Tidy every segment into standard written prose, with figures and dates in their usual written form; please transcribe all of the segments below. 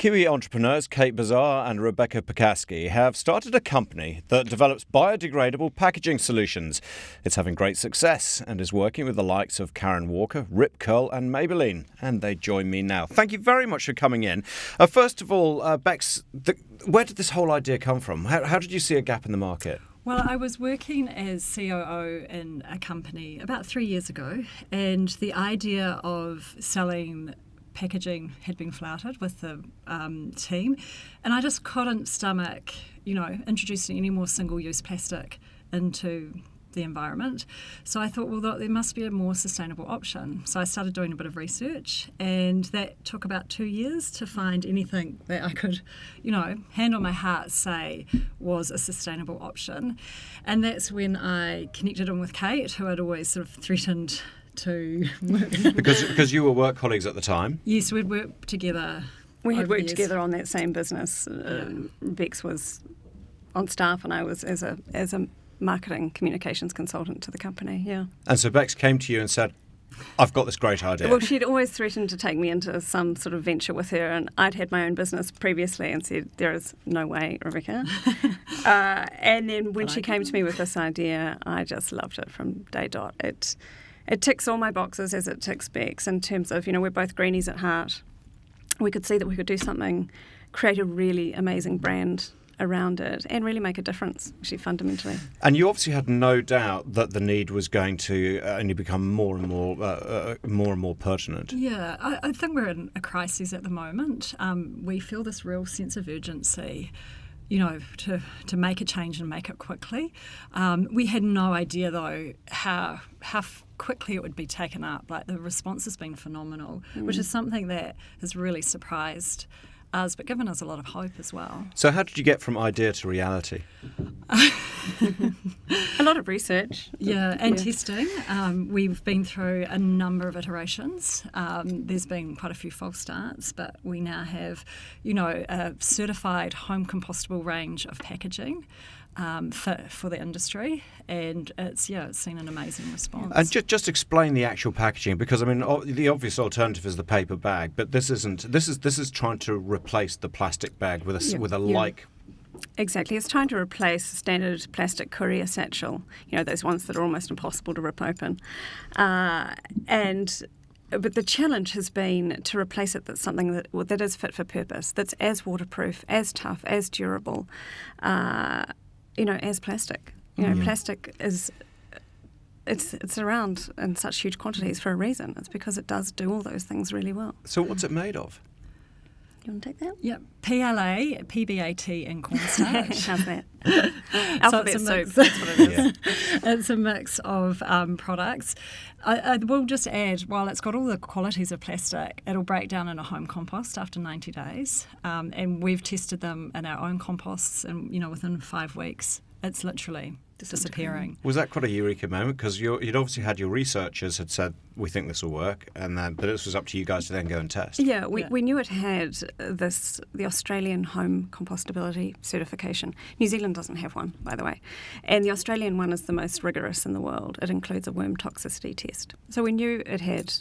Kiwi entrepreneurs Kate Bezar and Rebecca Percasky have started a company that develops biodegradable packaging solutions. It's having great success and is working with the likes of Karen Walker, Rip Curl and Maybelline. And they join me now. Thank you very much for coming in. First of all, Bex, where did this whole idea come from? How did you see a gap in the market? Well, I was working as COO in a company about 3 years ago, and the idea of selling packaging had been flouted with the team, and I just couldn't stomach, introducing any more single-use plastic into the environment. So I thought, well, there must be a more sustainable option. So I started doing a bit of research, and that took about 2 years to find anything that I could, hand on my heart say was a sustainable option. And that's when I connected in with Kate, who had always sort of threatened to work. because you were work colleagues at the time. Yes, we'd worked together. We had worked together on that same business. Bex was on staff, and I was as a marketing communications consultant to the company. Yeah. And so Bex came to you and said, "I've got this great idea." Well, she'd always threatened to take me into some sort of venture with her, and I'd had my own business previously and said, "There is no way, Rebecca." And then when she came to me with this idea, I just loved it from day dot. It ticks all my boxes as it ticks Bex in terms of, we're both greenies at heart. We could see that we could do something, create a really amazing brand around it and really make a difference, actually, fundamentally. And you obviously had no doubt that the need was going to only become more and more pertinent. Yeah, I think we're in a crisis at the moment. We feel this real sense of urgency, to make a change and make it quickly. We had no idea, though, how quickly it would be taken up. Like, the response has been phenomenal, which is something that has really surprised us, but given us a lot of hope as well. So how did you get from idea to reality? A lot of research. And testing. We've been through a number of iterations. There's been quite a few false starts, but we now have, a certified home compostable range of packaging for the industry, and it's seen an amazing response. And just explain the actual packaging, because the obvious alternative is the paper bag, but this isn't. This is trying to replace the plastic bag with a like. Exactly, it's trying to replace standard plastic courier satchel. Those ones that are almost impossible to rip open, But the challenge has been to replace it with something that is fit for purpose, that's as waterproof, as tough, as durable, as plastic. Plastic is it's around in such huge quantities for a reason. It's because it does do all those things really well. So what's it made of? You want to take that? Yep. PLA, PBAT and cornstarch. How's that? Alphabet soup, that's what it is. Yeah. It's a mix of products. I will just add, while it's got all the qualities of plastic, it'll break down in a home compost after 90 days. And we've tested them in our own composts, and within 5 weeks, it's literally disappearing. Was that quite a eureka moment? Because you'd obviously had your researchers had said, we think this will work, but this was up to you guys to then go and test. Yeah, we knew it had the Australian home compostability certification. New Zealand doesn't have one, by the way. And the Australian one is the most rigorous in the world. It includes a worm toxicity test. So we knew it had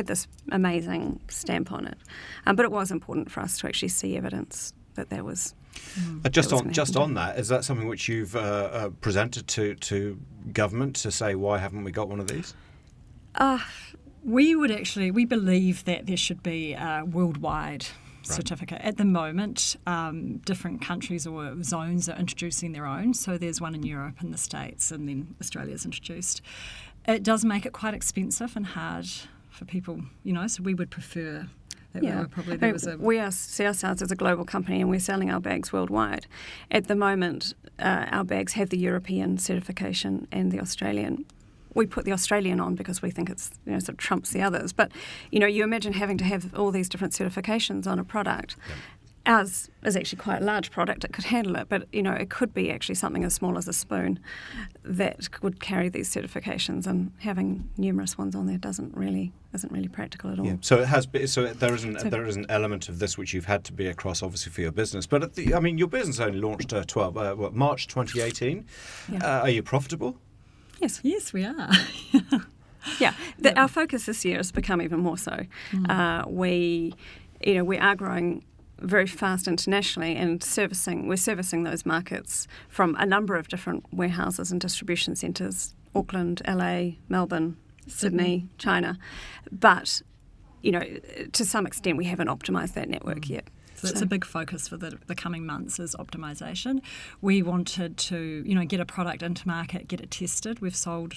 this amazing stamp on it. But it was important for us to actually see evidence that was... Just on that, is that something which you've presented to government to say, why haven't we got one of these? We believe that there should be a worldwide certificate. At the moment, different countries or zones are introducing their own. So there's one in Europe and the States, and then Australia's introduced. It does make it quite expensive and hard for people, so we would prefer... We see ourselves as a global company, and we're selling our bags worldwide. At the moment, our bags have the European certification and the Australian. We put the Australian on because we think it's sort of trumps the others. But you imagine having to have all these different certifications on a product. Yeah. Ours is actually quite a large product; it could handle it. But it could be actually something as small as a spoon that would carry these certifications, and having numerous ones on there isn't really practical at all. Yeah. So there is an element of this which you've had to be across, obviously, for your business. But your business only launched March 2018. Yeah. Are you profitable? Yes, we are. Yeah, our focus this year has become even more so. We are growing very fast internationally, and we're servicing those markets from a number of different warehouses and distribution centres: Auckland, LA, Melbourne, Sydney, China. But, to some extent we haven't optimised that network yet. So it's a big focus for the coming months is optimisation. We wanted to, get a product into market, get it tested. We've sold,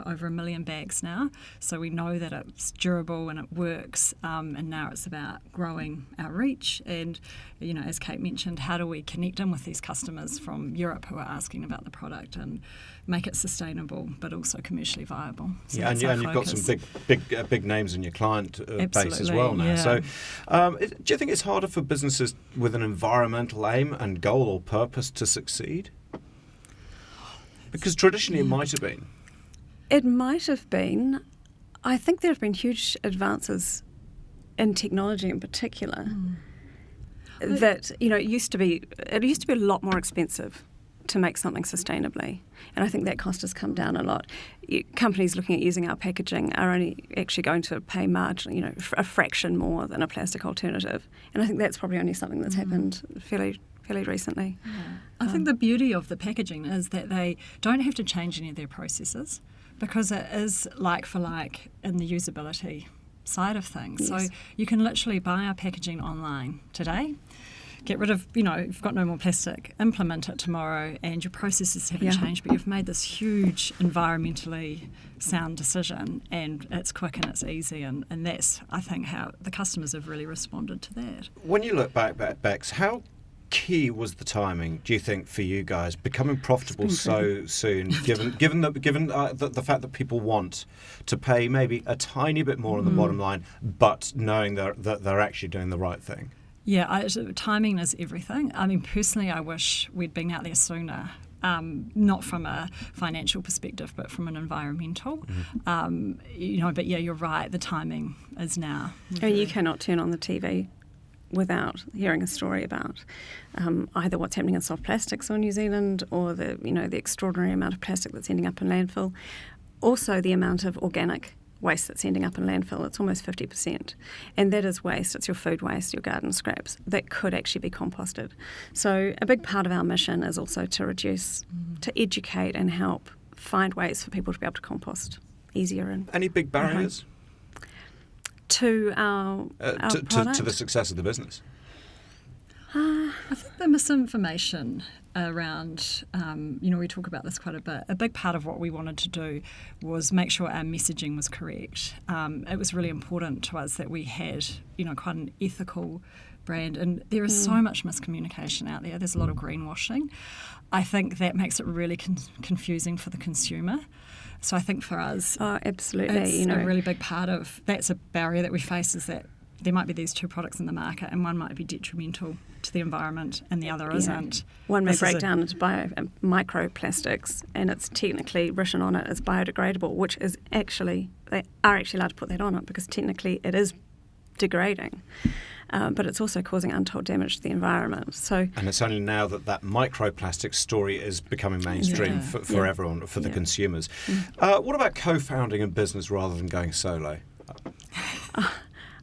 over 1 million bags now, so we know that it's durable and it works. And now it's about growing our reach. And, as Kate mentioned, how do we connect in with these customers from Europe who are asking about the product and make it sustainable but also commercially viable? So and you've got some big names in your client base as well now. Yeah. So, do you think it's harder for businesses with an environmental aim and goal or purpose to succeed? Because traditionally it might have been. It might have been. I think there have been huge advances in technology in particular. That it used to be a lot more expensive to make something sustainably, and I think that cost has come down a lot. Companies looking at using our packaging are only actually going to pay margin, a fraction more than a plastic alternative, and I think that's probably only something that's happened fairly recently. Yeah. I think the beauty of the packaging is that they don't have to change any of their processes, because it is like for like in the usability side of things. Yes. So you can literally buy our packaging online today, get rid of, you've got no more plastic, implement it tomorrow, and your processes haven't changed, but you've made this huge environmentally sound decision, and it's quick and it's easy, and that's, I think, how the customers have really responded to that. When you look back, Bex, how key was the timing, do you think, for you guys becoming profitable so soon, given the fact that people want to pay maybe a tiny bit more on the bottom line, but knowing that they're actually doing the right thing? Yeah, timing is everything. I mean, personally, I wish we'd been out there sooner. Not from a financial perspective, but from an environmental. But yeah, you're right. The timing is now. I mean, you cannot turn on the TV without hearing a story about either what's happening in soft plastics in New Zealand, or the extraordinary amount of plastic that's ending up in landfill. Also, the amount of organic waste that's ending up in landfill. It's almost 50%. And that is waste. It's your food waste, your garden scraps that could actually be composted. So a big part of our mission is also to reduce, to educate and help find ways for people to be able to compost easier. And any big barriers to our product? To the success of the business? I think the misinformation around, we talk about this quite a bit. A big part of what we wanted to do was make sure our messaging was correct. It was really important to us that we had, quite an ethical brand, and there is so much miscommunication out there. There's a lot of greenwashing. I think that makes it really confusing for the consumer. So I think for us, absolutely, it's a really big part of, that's a barrier that we face, is that there might be these two products in the market, and one might be detrimental to the environment and the other isn't. One may break down into microplastics, and it's technically written on it as biodegradable, which is actually, they are actually allowed to put that on it because technically it is degrading. But it's also causing untold damage to the environment. And it's only now that microplastic story is becoming mainstream for everyone, for the consumers. What about co-founding a business rather than going solo?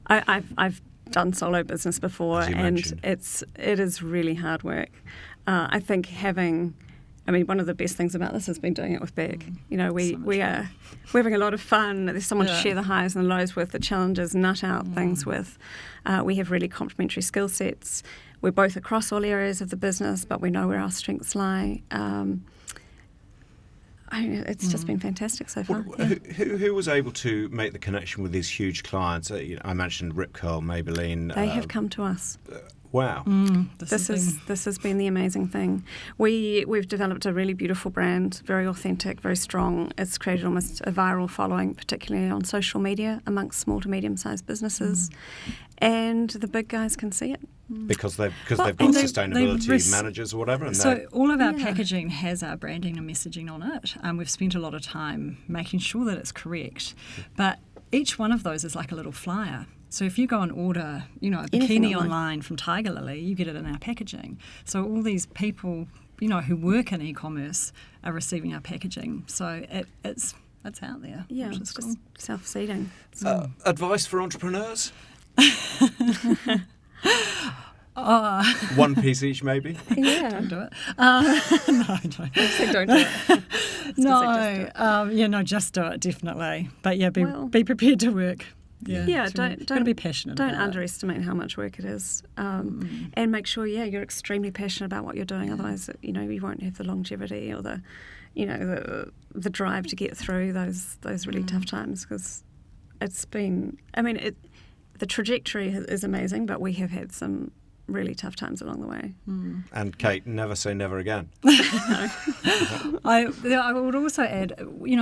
I've done solo business before, and it is really hard work. I think one of the best things about this has been doing it with Beck. We're having a lot of fun. There's someone to share the highs and the lows with, the challenges, nut out things with. We have really complementary skill sets. We're both across all areas of the business, but we know where our strengths lie. It's just been fantastic so far. Who was able to make the connection with these huge clients? I mentioned Rip Curl, Maybelline. They have come to us. Wow. This has been the amazing thing. We've developed a really beautiful brand, very authentic, very strong. It's created almost a viral following, particularly on social media amongst small to medium-sized businesses. And the big guys can see it. Because they've got sustainability managers or whatever. And so all of our packaging has our branding and messaging on it. We've spent a lot of time making sure that it's correct. But each one of those is like a little flyer. So if you go and order, a bikini online from Tiger Lily, you get it in our packaging. So all these people, who work in e-commerce are receiving our packaging. So it's out there. Yeah, which is it's cool. just self-seeding. Advice for entrepreneurs? One piece each, maybe? Yeah. Don't do it. No, don't. So don't do it. No, just do it, definitely. But yeah, be prepared to work. Yeah, You've got to be passionate Don't about underestimate how much work it is, and make sure you're extremely passionate about what you're doing. Otherwise, you won't have the longevity or the drive to get through those really tough times, because it's been. I mean, the trajectory is amazing, but we have had some really tough times along the way. And Kate, never say never again. I would also add,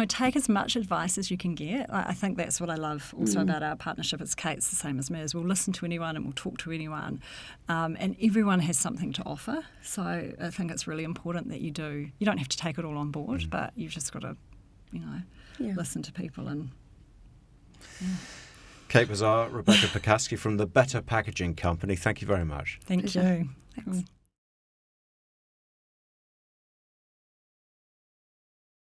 take as much advice as you can get. I think that's what I love also about our partnership. It's Kate's the same as me, is we'll listen to anyone and we'll talk to anyone, and everyone has something to offer. So I think it's really important that you don't have to take it all on board, but you've just got to, listen to people and. Yeah. Kate Bezar, Rebecca Percasky from the Better Packaging Company, thank you very much. Thank you. Thanks.